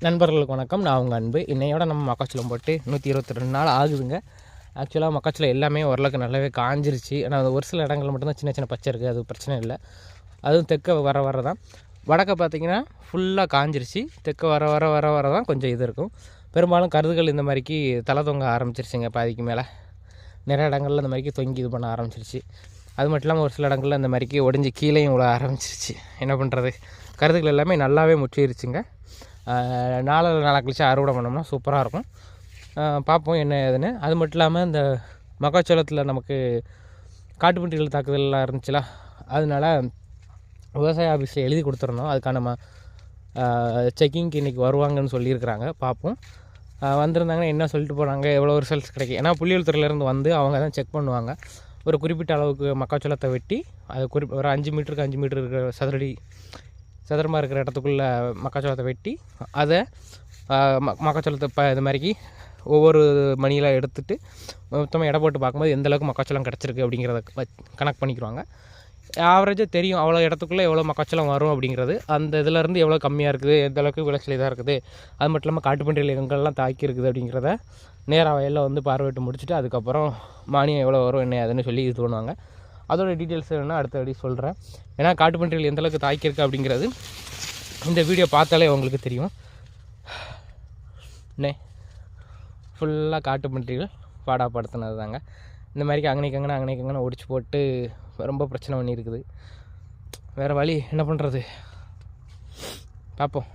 நண்பர்களுக்கு வணக்கம். நான் உங்கள் அன்பு. இன்னையோட நம்ம மக்காச்சோளம் போட்டு 122 நாள் ஆகுதுங்க. ஆக்சுவலாக மக்காச்சோளம் எல்லாமே ஓரளவுக்கு நல்லாவே காஞ்சிருச்சு. ஆனால் ஒரு சில இடங்களில் மட்டும்தான் சின்ன சின்ன பச்சை இருக்குது, அது பிரச்சனை இல்லை. அதுவும் தெற்க வர தான். வடக்க பார்த்திங்கன்னா ஃபுல்லாக காஞ்சிருச்சு. தெற்க வர தான் கொஞ்சம் இது இருக்கும். பெரும்பாலும் கருதுகள் இந்த மாதிரிக்கு தலை தொங்க ஆரம்பிச்சிருச்சுங்க. பாதிக்கு மேலே நிறைய இடங்களில் இந்த மாதிரிக்கு தொங்கி இது பண்ண ஆரம்பிச்சிருச்சு. அது மட்டும் இல்லாமல் ஒரு சில இடங்களில் இந்த மாதிரிக்கு ஒடிஞ்சு கீழேயும் விட ஆரம்பிச்சிருச்சு. என்ன பண்ணுறது, கருதுகள் எல்லாமே நல்லாவே முற்றிருச்சுங்க. நாலு கழிச்சு அறுவடை பண்ணோம்னா சூப்பராக இருக்கும். பார்ப்போம் என்ன ஏதுன்னு. அது மட்டும் இல்லாமல் இந்த மக்காச்சோளத்தில் நமக்கு காட்டுப்பன்றிகள் தாக்குதல்லாம் இருந்துச்சுல, அதனால் விவசாய ஆஃபீஸில் எழுதி கொடுத்துருந்தோம். அதுக்கான செக்கிங்க்கு இன்றைக்கி வருவாங்கன்னு சொல்லியிருக்கிறாங்க. பார்ப்போம். வந்திருந்தாங்கன்னா என்ன சொல்லிட்டு போகிறாங்க, எவ்வளோ ரிசல்ட்ஸ் கிடைக்கும். ஏன்னா புள்ளியல்துறையிலேருந்து வந்து அவங்க தான் செக் பண்ணுவாங்க. ஒரு குறிப்பிட்ட அளவுக்கு மக்காச்சோளத்தை வெட்டி அது ஒரு 5 மீட்டருக்கு 5 மீட்டர் இருக்கிற சதுரமாக இருக்கிற இடத்துக்குள்ளே மக்காச்சோளத்தை வெட்டி அதை மக்காச்சோளத்தை இது மாதிரிக்கு ஒவ்வொரு மணியில் எடுத்துகிட்டு மொத்தமாக எடை போட்டு பார்க்கும்போது எந்தளவுக்கு மக்காச்சோளம் கிடச்சிருக்கு அப்படிங்கிறத கணக்கு பண்ணிக்கிடுவாங்க. ஆவரேஜாக தெரியும் அவ்வளோ இடத்துக்குள்ளே எவ்வளோ மக்காச்சோளம் வரும் அப்படிங்கிறது. அந்த இதிலேருந்து எவ்வளோ கம்மியாக இருக்குது, எந்தளவுக்கு விளைச்சல் இதாக இருக்குது, அது மட்டும் இல்லாமல் காட்டுப்பன்றிகள் எங்கெல்லாம் தாக்கி இருக்குது அப்படிங்கிறத நேராக வயலில் வந்து பார்வையிட்டு முடிச்சுட்டு அதுக்கப்புறம் மானியம் எவ்வளோ வரும் என்ன அதுன்னு சொல்லி இது பண்ணுவாங்க. அதோட டீட்டெயில்ஸ் வேணுன்னா அடுத்தபடி சொல்கிறேன். ஏன்னா காட்டுப்பன்றிகள் எந்தளவுக்கு தாக்கியிருக்கு அப்படிங்கிறது இந்த வீடியோ பார்த்தாலே உங்களுக்கு தெரியும். ஃபுல்லாக காட்டுப்பன்றிகள் பாடாப்படுத்தினது தாங்க. இந்த மாதிரிக்கு அங்கனைக்கு ஒடிச்சு போட்டு ரொம்ப பிரச்சனை பண்ணியிருக்குது. வேறு வழி என்ன பண்ணுறது, பார்ப்போம்.